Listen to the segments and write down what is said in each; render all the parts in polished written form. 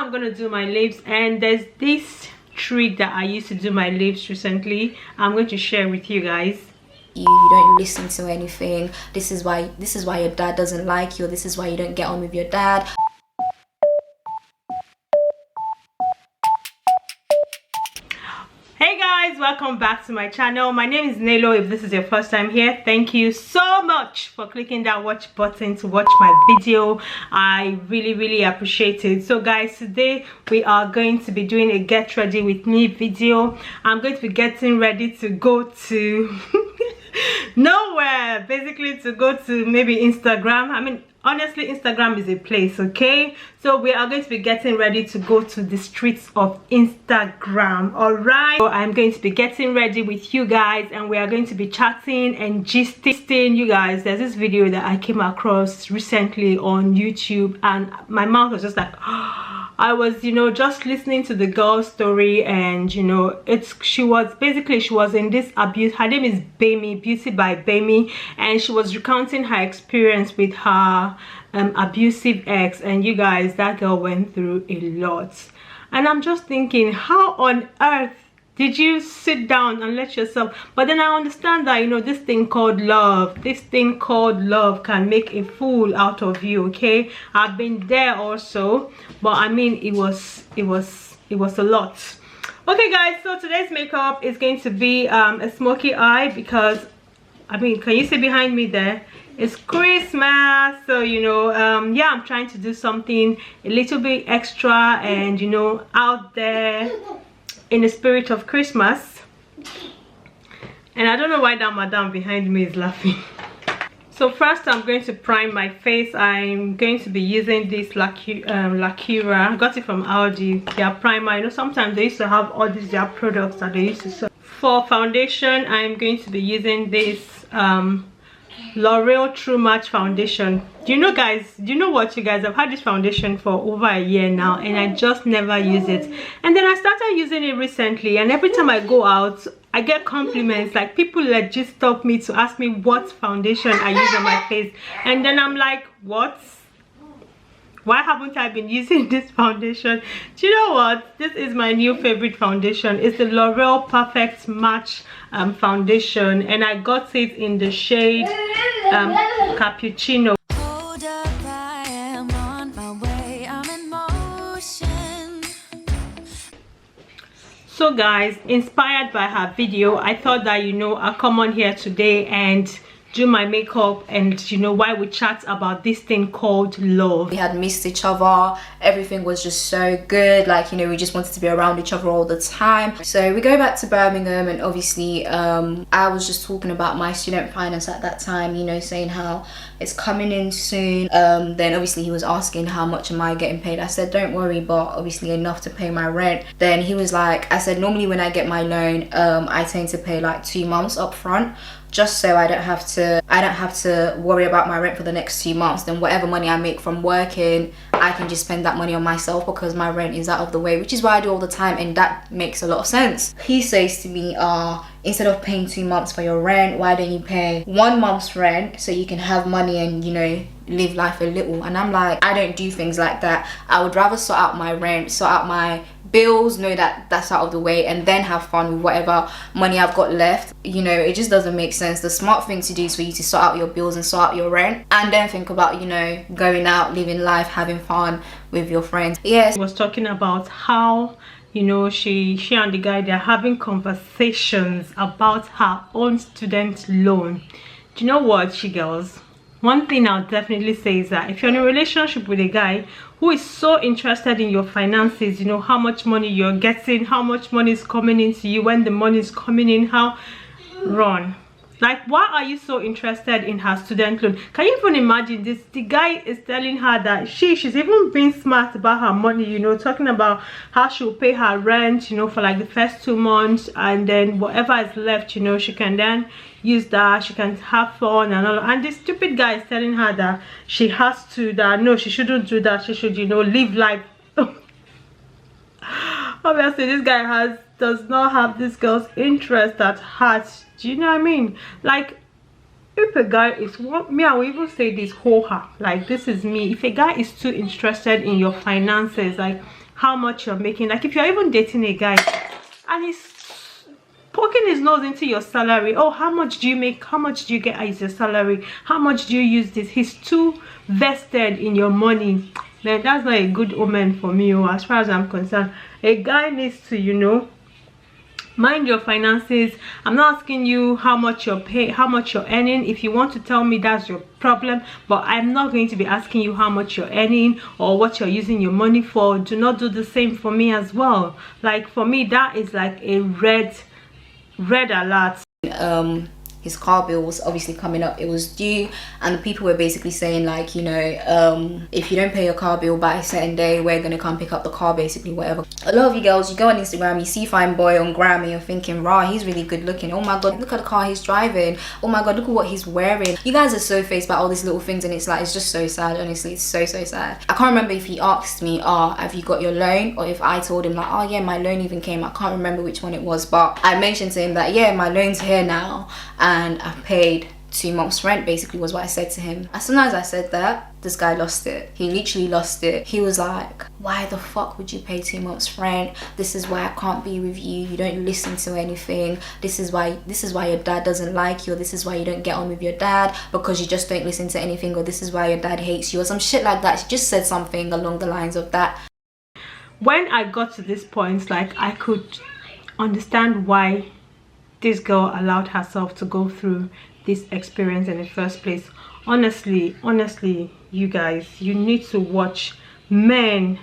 I'm gonna do my lips, and there's this trick that I used to do my lips recently. I'm going to share with you guys. You don't listen to anything. This is why your dad doesn't like you. This is why you don't get on with your dad. Hey guys, welcome back to my channel. My name is Nelo. If this is your first time here, thank you so much for clicking that watch button to watch my video. I really appreciate it. So guys, today we are going to be doing a get ready with me video. I'm going to be getting ready to go to nowhere, basically to go to maybe Instagram. I mean, honestly, Instagram is a place, okay? So we are going to be getting ready to go to the streets of Instagram. All right, so I'm going to be getting ready with you guys, and we are going to be chatting and gisting. You guys, there's this video that I came across recently on YouTube, and my mouth was just like I was, you know, just listening to the girl's story, and you know, she was in this abuse. Her name is Bemi'S, Beauty by Bemi'S, and she was recounting her experience with her abusive ex. And you guys, that girl went through a lot, and I'm just thinking, how on earth did you sit down and let yourself? But then I understand that, you know, this thing called love can make a fool out of you, okay? I've been there also, but I mean, it was a lot. Okay guys, so today's makeup is going to be a smoky eye, because I mean, can you see behind me there? It's Christmas, so you know, yeah, I'm trying to do something a little bit extra and, you know, out there in the spirit of Christmas. And I don't know why that madam behind me is laughing. So first, I'm going to prime my face. I'm going to be using this Lacura. I got it from Aldi, their primer. You know, sometimes they used to have all these their products that they used to sell. For foundation, I'm going to be using this Loreal True Match foundation. Do you know, guys, do you know what, you guys, I've had this foundation for over a year now, and I just never use it. And then I started using it recently, and every time I go out, I get compliments. Like, people legit stop me to ask me what foundation I use on my face, and then I'm like, what? Why haven't I been using this foundation? Do you know what? This is my new favorite foundation. It's the L'Oreal Perfect Match foundation, and I got it in the shade Cappucino. Hold up, I am on my way, I'm in motion. So guys, inspired by her video, I thought that, you know, I'll come on here today and do my makeup, and you know, why we chat about this thing called love. We had missed each other. Everything was just so good. Like, you know, we just wanted to be around each other all the time. So we go back to Birmingham, and obviously I was just talking about my student finance at that time, you know, saying how it's coming in soon. Then obviously he was asking how much am I getting paid. I said, don't worry, but obviously enough to pay my rent. Then he was like, I said, normally when I get my loan, I tend to pay like 2 months up front, just so I don't have to worry about my rent for the next 2 months. Then whatever money I make from working, I can just spend that money on myself, because my rent is out of the way, which is what I do all the time, and that makes a lot of sense. He says to me, instead of paying 2 months for your rent, why don't you pay 1 month's rent so you can have money and, you know, live life a little? And I'm like, I don't do things like that. I would rather sort out my rent, sort out my bills, know that that's out of the way, and then have fun with whatever money I've got left. You know, it just doesn't make sense. The smart thing to do is for you to sort out your bills and sort out your rent, and then think about, you know, going out, living life, having fun with your friends. Yes, I was talking about how, you know, she and the guy, they're having conversations about her own student loan. Do you know what, she girls? One thing I'll definitely say is that if you're in a relationship with a guy who is so interested in your finances, you know, how much money you're getting, how much money is coming into you, when the money is coming in, how, run. Like, why are you so interested in her student loan? Can you even imagine this? The guy is telling her that she's even being smart about her money, you know, talking about how she'll pay her rent, you know, for like the first 2 months, and then whatever is left, you know, she can then use that, she can have fun and all. And this stupid guy is telling her that she has to, that no, she shouldn't do that, she should, you know, live life. Obviously this guy does not have this girl's interest at heart. Do you know what I mean? Like, if a guy is, I will even say this, like, this is me. If a guy is too interested in your finances, like, how much you're making. Like if you're even dating a guy and he's poking his nose into your salary, oh, how much do you make, how much do you get as your salary, how much do you use this, he's too vested in your money, then that's not a good omen for me. As far as I'm concerned, a guy needs to, you know, mind your finances. I'm not asking you how much you're paying, how much you're earning. If you want to tell me, that's your problem, but I'm not going to be asking you how much you're earning or what you're using your money for. Do not do the same for me as well. Like for me, that is like a red alert. His car bill was obviously coming up, it was due, and the people were basically saying like, you know, if you don't pay your car bill by a certain day, we're gonna come pick up the car, basically, whatever. A lot of you girls, you go on Instagram, you see fine boy on Gram and you're thinking, rah, he's really good looking, oh my god, look at the car he's driving, oh my god, look at what he's wearing. You guys are so faced by all these little things, and it's like, it's just so sad, honestly. It's so sad. I can't remember if he asked me, have you got your loan, or if I told him like, oh yeah, my loan even came. I can't remember which one it was, but I mentioned to him that yeah, my loan's here now and I've paid 2 months rent, basically, was what I said to him. As soon as I said that, this guy lost it. He literally lost it. He was like, why the fuck would you pay 2 months rent? This is why I can't be with you. You don't listen to anything. This is why your dad doesn't like you, or this is why you don't get on with your dad, because you just don't listen to anything, or this is why your dad hates you, or some shit like that. She just said something along the lines of that. When I got to this point, like, I could understand why this girl allowed herself to go through this experience in the first place. Honestly, you guys, you need to watch. Men,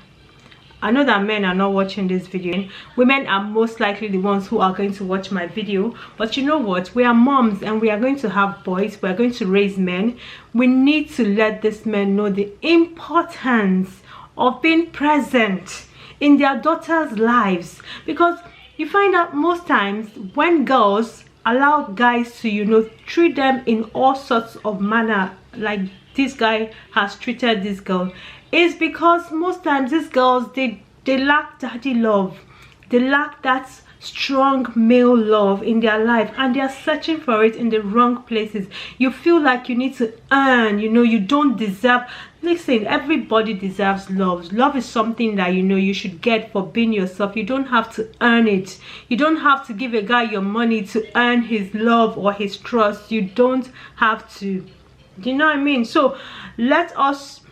I know that men are not watching this video. Women are most likely the ones who are going to watch my video, but you know what, we are moms and we are going to have boys, we are going to raise men. We need to let these men know the importance of being present in their daughters' lives, because you find out most times when girls allow guys to, you know, treat them in all sorts of manner like this guy has treated this girl, is because most times these girls, they lack daddy love. They lack that strong male love in their life, and they are searching for it in the wrong places. You feel like you need to earn, you know, you don't deserve. Listen, everybody deserves love. Love is something that, you know, you should get for being yourself. You don't have to earn it. You don't have to give a guy your money to earn his love or his trust. You don't have to. Do you know what I mean? So let us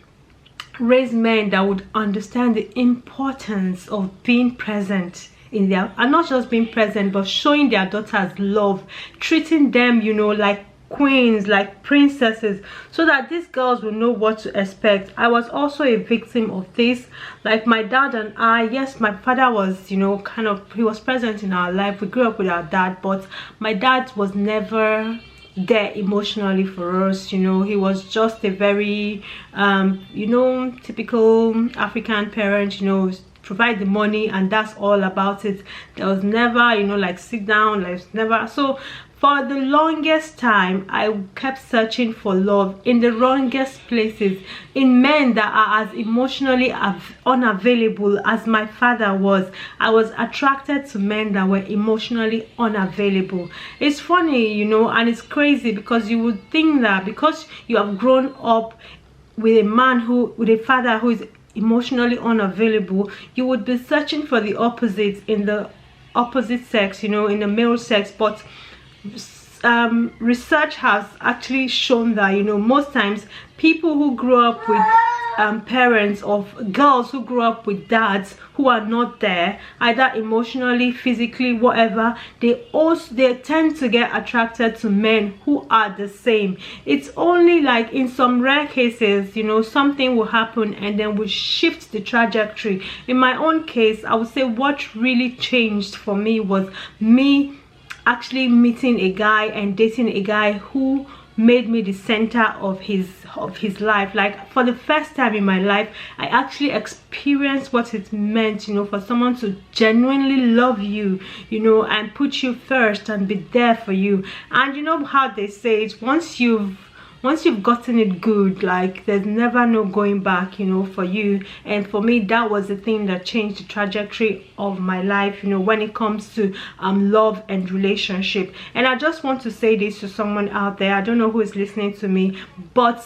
raise men that would understand the importance of being present in their, and not just being present, but showing their daughters love, treating them, you know, like queens, like princesses, so that these girls will know what to expect. I was also a victim of this. Like my dad and I, yes, my father was, you know, kind of, he was present in our life. We grew up with our dad, but my dad was never there emotionally for us. You know, he was just a very you know, typical African parent, you know, provide the money and that's all about it. There was never, you know, like sit down, like never. So for the longest time, I kept searching for love in the wrongest places, in men that are as emotionally unavailable as my father was. I was attracted to men that were emotionally unavailable. It's funny, you know, and it's crazy, because you would think that because you have grown up with a man who, with a father who is emotionally unavailable, you would be searching for the opposite in the opposite sex, you know, in the male sex. But research has actually shown that, you know, most times people who grow up with parents of girls who grew up with dads who are not there, either emotionally, physically, whatever, they tend to get attracted to men who are the same. It's only like in some rare cases, you know, something will happen and then will shift the trajectory. In my own case, I would say what really changed for me was me actually meeting a guy and dating a guy who made me the center of his life. Like for the first time in my life, I actually experienced what it meant, you know, for someone to genuinely love you, you know, and put you first and be there for you. And you know how they say it, once you've gotten it good, like there's never no going back, you know, for you. And for me, that was the thing that changed the trajectory of my life, you know, when it comes to love and relationship. And I just want to say this to someone out there. I don't know who is listening to me, but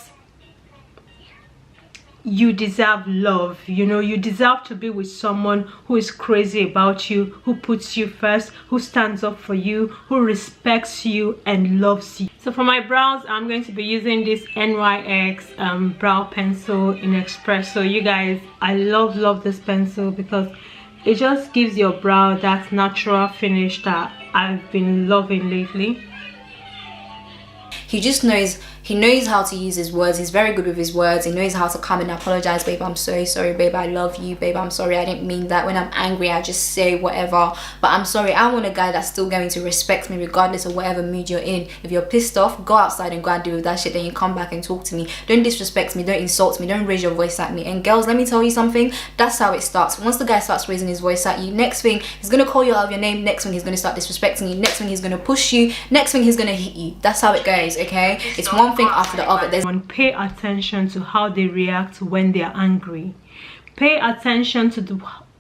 you deserve love. You know, you deserve to be with someone who is crazy about you, who puts you first, who stands up for you, who respects you and loves you. So for my brows, I'm going to be using this NYX brow pencil in Espresso. You guys, I love this pencil because it just gives your brow that natural finish that I've been loving lately. He just knows, he knows how to use his words. He's very good with his words. He knows how to come and apologize. Babe, I'm so sorry. Babe, I love you. Babe, I'm sorry. I didn't mean that. When I'm angry, I just say whatever. But I'm sorry. I want a guy that's still going to respect me regardless of whatever mood you're in. If you're pissed off, go outside and go and deal with that shit. Then you come back and talk to me. Don't disrespect me. Don't insult me. Don't raise your voice at me. And girls, let me tell you something. That's how it starts. Once the guy starts raising his voice at you, next thing, he's going to call you out of your name. Next thing, he's going to start disrespecting you. Next thing, he's going to push you. Next thing, he's going to hit you. That's how it goes, okay? It's one thing after the other. Pay attention to how they react when they are angry. Pay attention to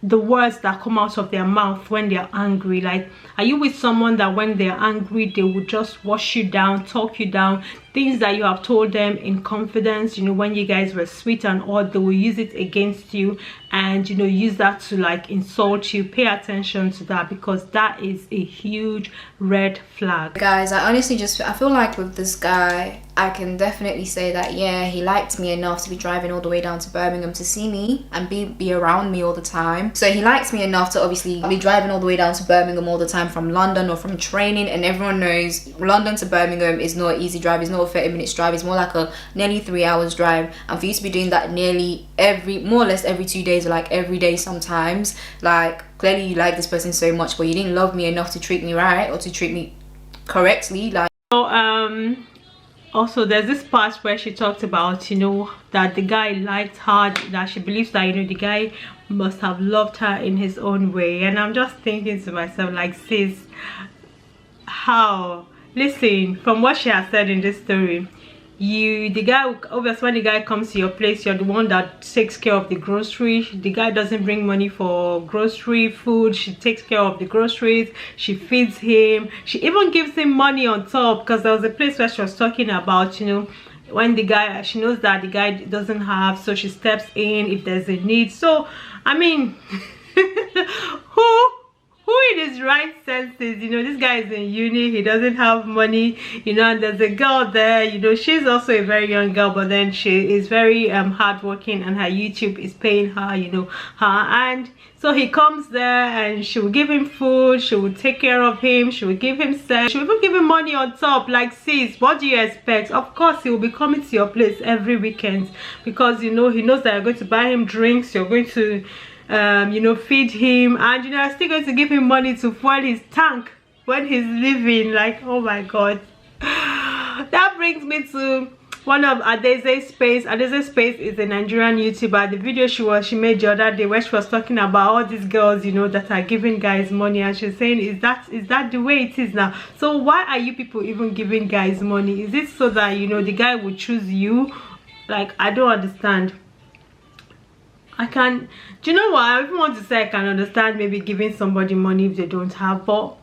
the words that come out of their mouth when they are angry. Like, are you with someone that when they're angry they will just wash you down, talk you down, things that you have told them in confidence, you know, when you guys were sweet and all, they will use it against you and, you know, use that to like insult you? Pay attention to that because that is a huge red flag. Guys, I honestly just, I feel like with this guy, I can definitely say that, yeah, he liked me enough to be driving all the way down to Birmingham to see me and be around me all the time. So he likes me enough to obviously be driving all the way down to Birmingham all the time from London or from training. And everyone knows London to Birmingham is not an easy drive. It's not a 30-minute drive. It's more like a nearly 3 hours drive. And for you to be doing that nearly more or less every 2 days or like every day sometimes, like clearly you like this person so much, but you didn't love me enough to treat me right or to treat me correctly. Like, so also there's this part where she talked about, you know, that the guy liked her, that she believes that, you know, the guy must have loved her in his own way. And I'm just thinking to myself, like, sis, how? Listen, from what she has said in this story, the guy, obviously when the guy comes to your place, you're the one that takes care of the grocery. The guy doesn't bring money for grocery food. She takes care of the groceries, she feeds him, she even gives him money on top. Because there was a place where she was talking about, you know, when the guy, she knows that the guy doesn't have, so she steps in if there's a need. So I mean who in his right senses, you know, this guy is in uni, he doesn't have money, you know, and there's a girl there, you know, she's also a very young girl, but then she is very hardworking and her YouTube is paying her, you know, her. And so he comes there and she will give him food, she will take care of him, she will give him sex, she will even give him money on top. Like, sis, what do you expect? Of course he will be coming to your place every weekend because, you know, he knows that you're going to buy him drinks, you're going to you know, feed him, and you know, I'm still going to give him money to fuel his tank when he's leaving. Like, oh my god. That brings me to one of Adeze's Space. Adeze's Space is a Nigerian YouTuber. The video she made the other day where she was talking about all these girls, you know, that are giving guys money, and she's saying, is that the way it is now? So why are you people even giving guys money? Is it so that, you know, the guy will choose you? Like, I don't understand. Do you know what, I even want to say I can understand maybe giving somebody money if they don't have, but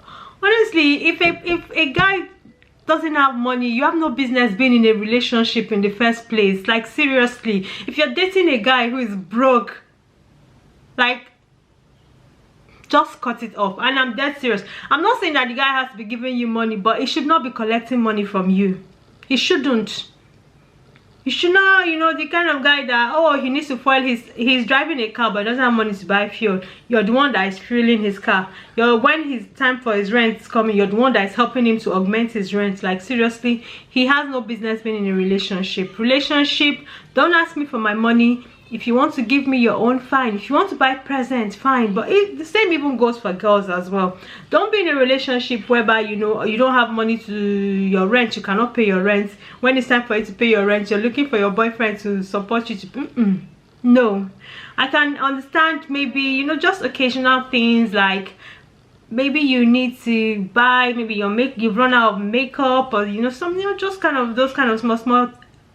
honestly, if a guy doesn't have money, you have no business being in a relationship in the first place. Like, seriously, if you're dating a guy who is broke, like, just cut it off. And I'm dead serious. I'm not saying that the guy has to be giving you money, but he should not be collecting money from you. He shouldn't. You should not, you know, the kind of guy that, oh, he needs to fuel he's driving a car but doesn't have money to buy fuel. You're the one that is fueling his car. When his time for his rent is coming, you're the one that is helping him to augment his rent. Like, seriously, he has no business being in a relationship. Don't ask me for my money. If you want to give me your own, fine. If you want to buy presents, fine. But the same even goes for girls as well. Don't be in a relationship whereby, you know, you don't have money to your rent, you cannot pay your rent. When it's time for you to pay your rent, you're looking for your boyfriend to support you to no. I can understand maybe, you know, just occasional things, like maybe you need to buy, maybe you've run out of makeup, or, you know, something, you know, just kind of those kind of small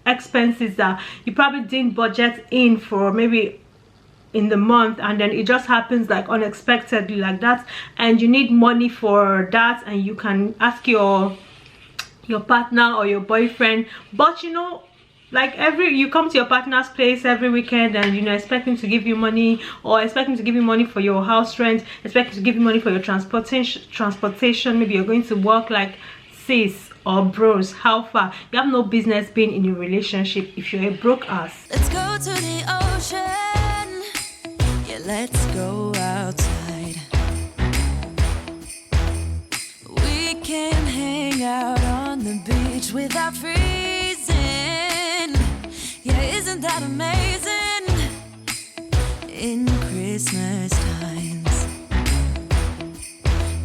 expenses that you probably didn't budget in for maybe in the month, and then it just happens like unexpectedly like that, and you need money for that, and you can ask your partner or your boyfriend. But, you know, like you come to your partner's place every weekend and you know expect him to give you money, or expect him to give you money for your house rent, expect him to give you money for your transportation. Maybe you're going to work. Like, sis or bros, how far? You have no business being in a relationship if you're a broke ass. Let's go to the ocean. Yeah, let's go outside. We can hang out on the beach without freezing. Yeah, isn't that amazing? In Christmas times,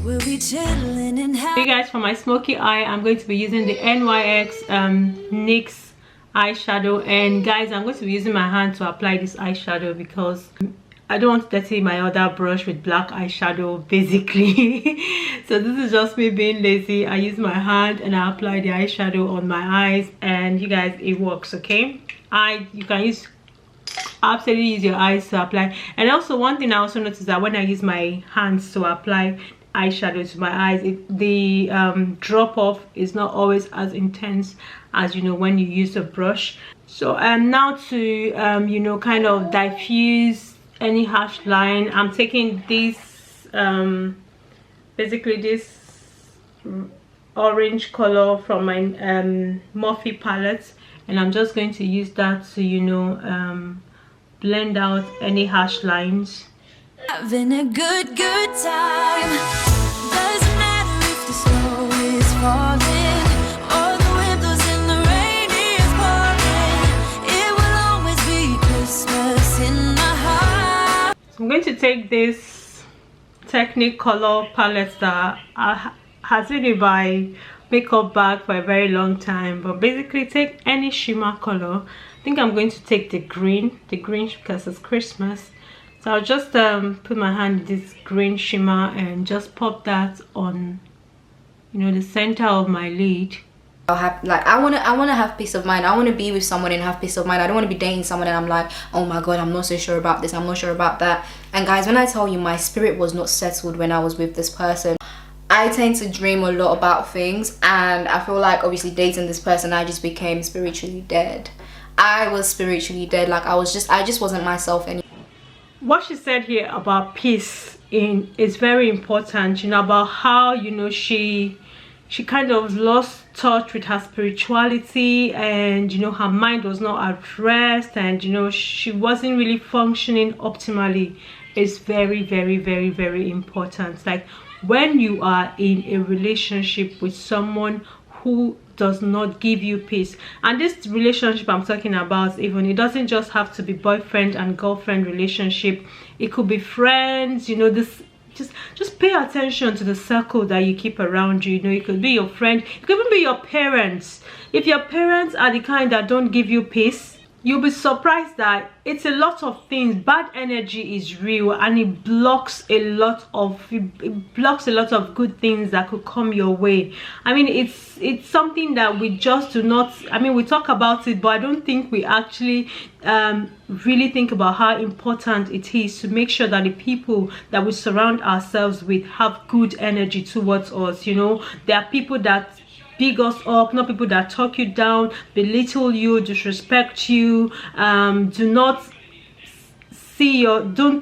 we'll be chilling and Hey guys, for my smoky eye, I'm going to be using the NYX NYX eyeshadow. And guys, I'm going to be using my hand to apply this eyeshadow because I don't want to dirty my other brush with black eyeshadow, basically. So this is just me being lazy. I use my hand and I apply the eyeshadow on my eyes, and you guys, it works. Okay, you can absolutely use your eyes to apply. And also, one thing I also noticed that when I use my hands to apply eyeshadow to my eyes, the drop off is not always as intense as, you know, when you use a brush. So now to you know, kind of diffuse any harsh line, I'm taking this basically this orange color from my Morphe palette, and I'm just going to use that to, you know, blend out any harsh lines. having a good time. Doesn't matter if the snow is falling or the wind blows and the rain is pouring. It will always be Christmas in my heart. So I'm going to take this Technique color palette that has been in my makeup bag for a very long time, but basically take any shimmer color. I think I'm going to take the green because it's Christmas. So I'll just put my hand in this green shimmer and just pop that on, you know, the center of my lid. I wanna have peace of mind. I want to be with someone and have peace of mind. I don't want to be dating someone and I'm like, oh my god, I'm not so sure about this, I'm not sure about that. And guys, when I tell you my spirit was not settled when I was with this person, I tend to dream a lot about things, and I feel like obviously dating this person, I just became spiritually dead. I was spiritually dead. Like I just wasn't myself anymore. What she said here about peace is very important, you know, about how, you know, she kind of lost touch with her spirituality, and, you know, her mind was not at rest, and, you know, she wasn't really functioning optimally. It's very, very, very, very important. Like when you are in a relationship with someone who does not give you peace, and this relationship I'm talking about, even, it doesn't just have to be boyfriend and girlfriend relationship. It could be friends, you know. This just pay attention to the circle that you keep around you. You know, it could be your friend, it could even be your parents. If your parents are the kind that don't give you peace, you'll be surprised that it's a lot of things. Bad energy is real, and it blocks a lot of good things that could come your way. I mean, it's something that we just do not, I mean, we talk about it, but I don't think we actually really think about how important it is to make sure that the people that we surround ourselves with have good energy towards us. You know, there are people that big us up, not people that talk you down, belittle you, disrespect you, don't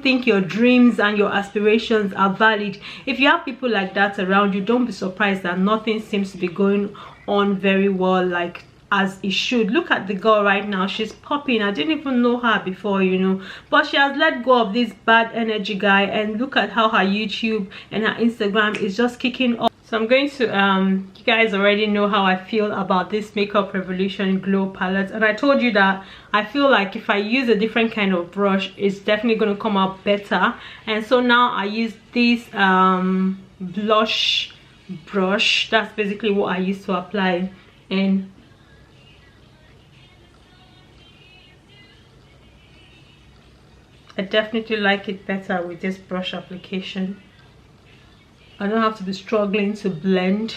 think your dreams and your aspirations are valid. If you have people like that around you, don't be surprised that nothing seems to be going on very well, like as it should. Look at the girl right now, she's popping. I didn't even know her before, you know, but she has let go of this bad energy guy, and look at how her YouTube and her Instagram is just kicking off. So I'm going to you guys already know how I feel about this Makeup Revolution Glow palette, and I told you that I feel like if I use a different kind of brush, it's definitely going to come out better. And so now I use this blush brush. That's basically what I use to apply, and I definitely like it better with this brush application. I don't have to be struggling to blend.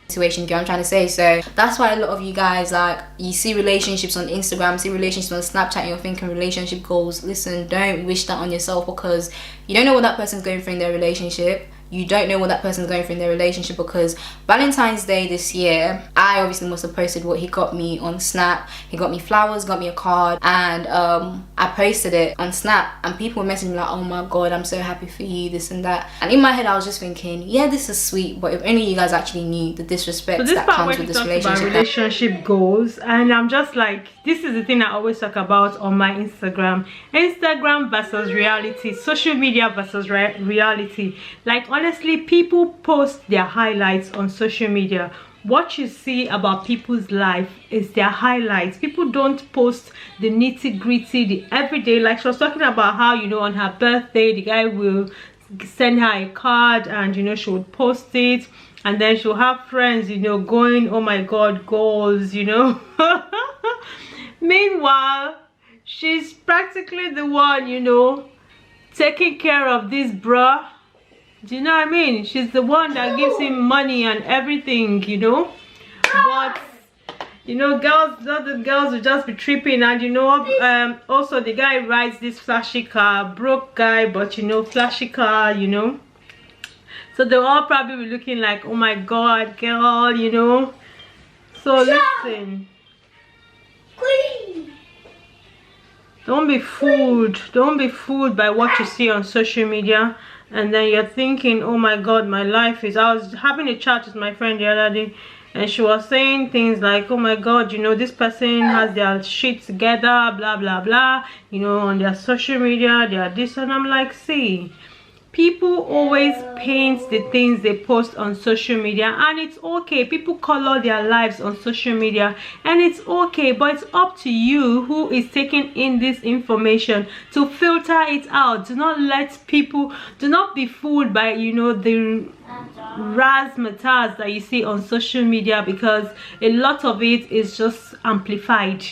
Situation, get what I'm trying to say. So that's why a lot of you guys, like, you see relationships on Instagram, see relationships on Snapchat, and you're thinking relationship goals. Listen, don't wish that on yourself, because you don't know what that person's going through in their relationship. you don't know what that person's going through in their relationship, because Valentine's Day this year, I obviously must have posted what he got me on Snap. He got me flowers, got me a card, and I posted it on Snap, and people were messaging me like, oh my god, I'm so happy for you, this and that. And in my head I was just thinking, yeah, this is sweet, but if only you guys actually knew the disrespect that comes with this relationship. Relationship goals, and I'm just like, this is the thing I always talk about on my Instagram versus reality, social media versus reality. Like, honestly, people post their highlights on social media. What you see about people's life is their highlights. People don't post the nitty-gritty, the everyday. Like, she was talking about how, you know, on her birthday the guy will send her a card, and you know, she would post it, and then she'll have friends, you know, going, oh my god, goals, you know. Meanwhile, she's practically the one, you know, taking care of this bruh. Do you know what I mean? She's the one that gives him money and everything, you know. But you know, the girls will just be tripping, and you know, also the guy rides this flashy car, broke guy, but you know, flashy car, you know. So they'll all probably be looking like, oh my god, girl, you know. So listen, don't be fooled by what you see on social media, and then you're thinking, oh my god, my life is. I was having a chat with my friend the other day, and she was saying things like, oh my god, you know, this person has their shit together, blah blah blah, you know, on their social media, they are this. And I'm like, see, people always paint the things they post on social media, and it's okay. People color their lives on social media, and it's okay, but it's up to you who is taking in this information to filter it out. Do not be fooled by, you know, the razzmatazz that you see on social media, because a lot of it is just amplified.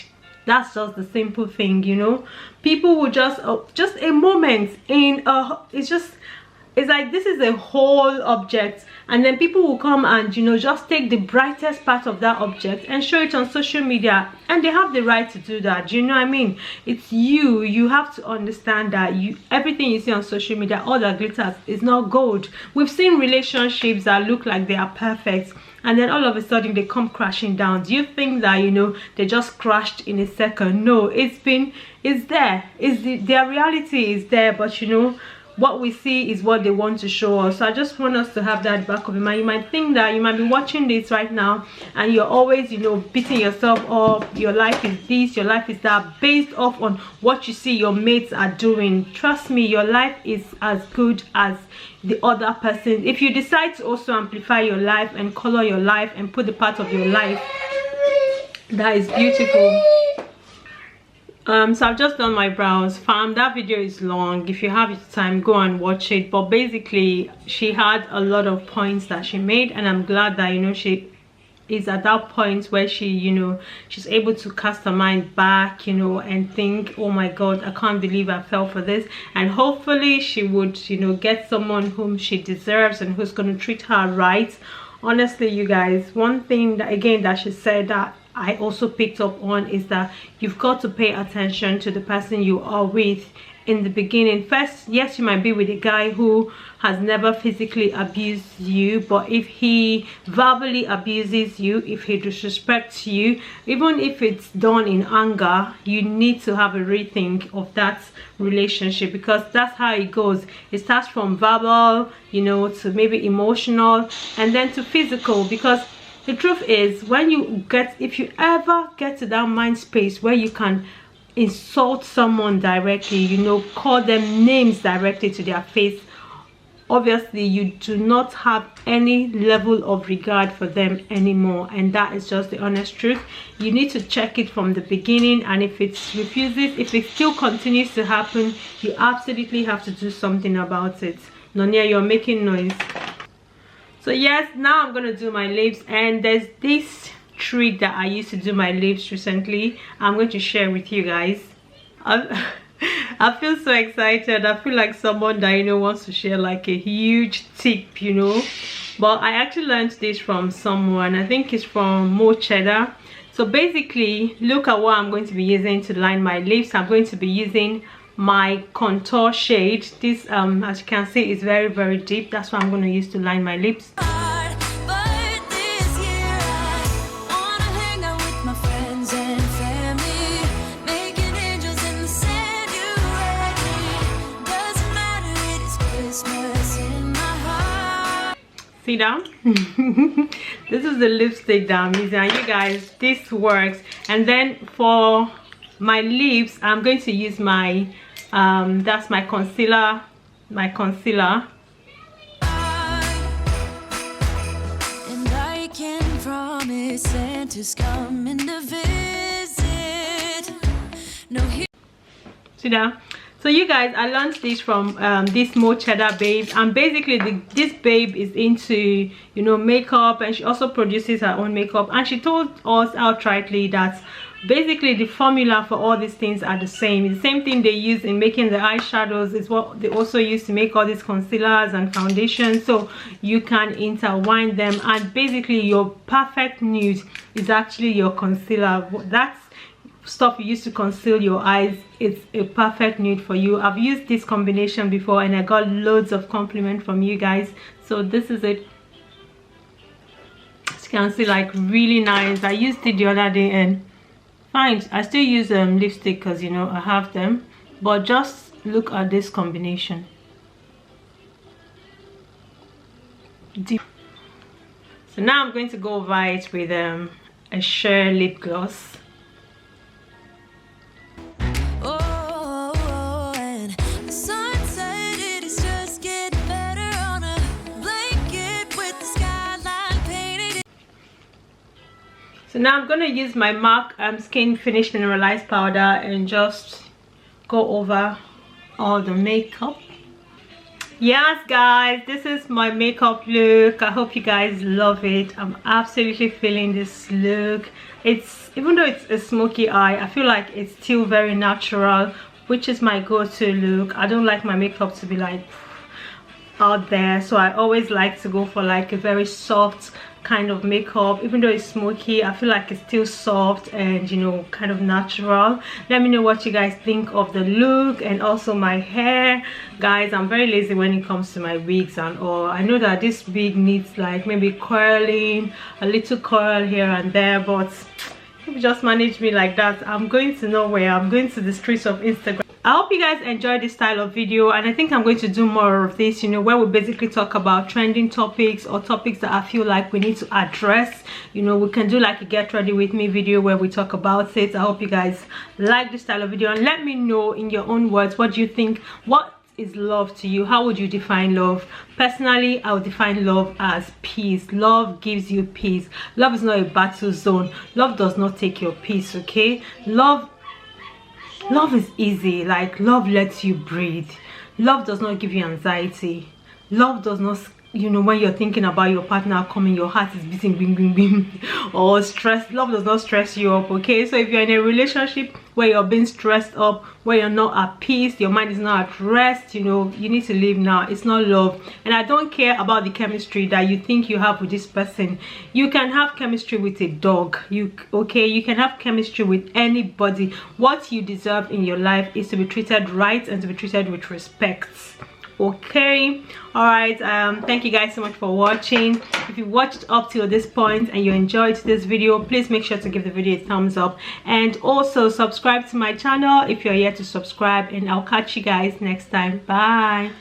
That's just the simple thing, you know. People will just a moment in it's like, this is a whole object, and then people will come and, you know, just take the brightest part of that object and show it on social media, and they have the right to do that. Do you know what I mean? It's you have to understand that everything you see on social media, all that glitters, is not gold. We've seen relationships that look like they are perfect, and then all of a sudden they come crashing down. Do you think that, you know, they just crashed in a second? No, it's there. Their reality is there, but you know, what we see is what they want to show us. So I just want us to have that back of your mind. You might think that you might be watching this right now, and you're always, you know, beating yourself up. Your life is this, your life is that, based off on what you see your mates are doing. Trust me, your life is as good as the other person. If you decide to also amplify your life and color your life and put the part of your life that is beautiful. So I've just done my brows, fam. That video is long. If you have time, go and watch it. But basically, she had a lot of points that she made, and I'm glad that, you know, she is at that point where she, you know, she's able to cast her mind back, you know, and think, oh my god, I can't believe I fell for this. And hopefully she would, you know, get someone whom she deserves and who's going to treat her right. Honestly, you guys, one thing that, again, that she said that I also picked up on is that you've got to pay attention to the person you are with in the beginning. First, yes, you might be with a guy who has never physically abused you, but if he verbally abuses you, if he disrespects you, even if it's done in anger, you need to have a rethink of that relationship, because that's how it goes. It starts from verbal, you know, to maybe emotional, and then to physical. Because the truth is, if you ever get to that mind space where you can insult someone directly, you know, call them names directly to their face, obviously you do not have any level of regard for them anymore, and that is just the honest truth. You need to check it from the beginning, and if it still continues to happen, you absolutely have to do something about it. Nonia, you're making noise. So yes, now I'm gonna do my lips, and there's this trick that I used to do my lips recently. I'm going to share with you guys. I feel so excited. I feel like someone that, you know, wants to share like a huge tip, you know. But I actually learned this from someone. I think it's from Mo Cheddar. So basically, look at what I'm going to be using to line my lips. I'm going to be using my contour shade. This as you can see is very, very deep. That's what I'm going to use to line my lips. See down. This is the lipstick that I'm using, and you guys, this works. And then for my lips, I'm going to use my that's my concealer. And I can promise Santa's coming to visit. No, see down. So you guys, I launched this from this Mo Cheddar babe, and basically this babe is into, you know, makeup, and she also produces her own makeup, and she told us outrightly that basically the formula for all these things are the same. The same thing they use in making the eyeshadows is what they also use to make all these concealers and foundations, so you can intertwine them, and basically your perfect nude is actually your concealer. That's stuff you use to conceal your eyes. It's a perfect nude for you. I've used this combination before and I got loads of compliment from you guys. So this is it. As you can see, like really nice. I used it the other day and fine. I still use lipstick because, you know, I have them, but just look at this combination. Deep. So now I'm going to go over it with a sheer lip gloss. So now I'm going to use my MAC Skin Finish Mineralize powder and just go over all the makeup. Yes guys, this is my makeup look. I hope you guys love it. I'm absolutely feeling this look. It's, even though it's a smoky eye, I feel like it's still very natural, which is my go-to look. I don't like my makeup to be like out there, so I always like to go for like a very soft kind of makeup. Even though it's smoky, I feel like it's still soft and, you know, kind of natural. Let me know what you guys think of the look and also my hair. Guys, I'm very lazy when it comes to my wigs and all. I know that this wig needs like maybe curling, a little curl here and there, but if you just manage me like that, I'm going to nowhere. I'm going to the streets of Instagram. I hope you guys enjoyed this style of video, and I think I'm going to do more of this, you know, where we basically talk about trending topics or topics that I feel like we need to address. You know, we can do like a get ready with me video where we talk about it. I hope you guys like this style of video, and let me know in your own words, what do you think? What is love to you? How would you define love? Personally, I would define love as peace. Love gives you peace. Love is not a battle zone. Love does not take your peace, okay? Love is easy. Like, love lets you breathe. Love does not give you anxiety. Love does not, you know, when you're thinking about your partner coming, your heart is beating bing bing bing, or stress. Love does not stress you up, okay? So if you're in a relationship where you're being stressed up, where you're not at peace, your mind is not at rest, you know, you need to leave now. It's not love. And I don't care about the chemistry that you think you have with this person. You can have chemistry with a dog, okay? You can have chemistry with anybody. What you deserve in your life is to be treated right and to be treated with respect, okay? All right, thank you guys so much for watching. If you watched up till this point and you enjoyed this video, please make sure to give the video a thumbs up, and also subscribe to my channel if you're yet to subscribe, and I'll catch you guys next time. Bye.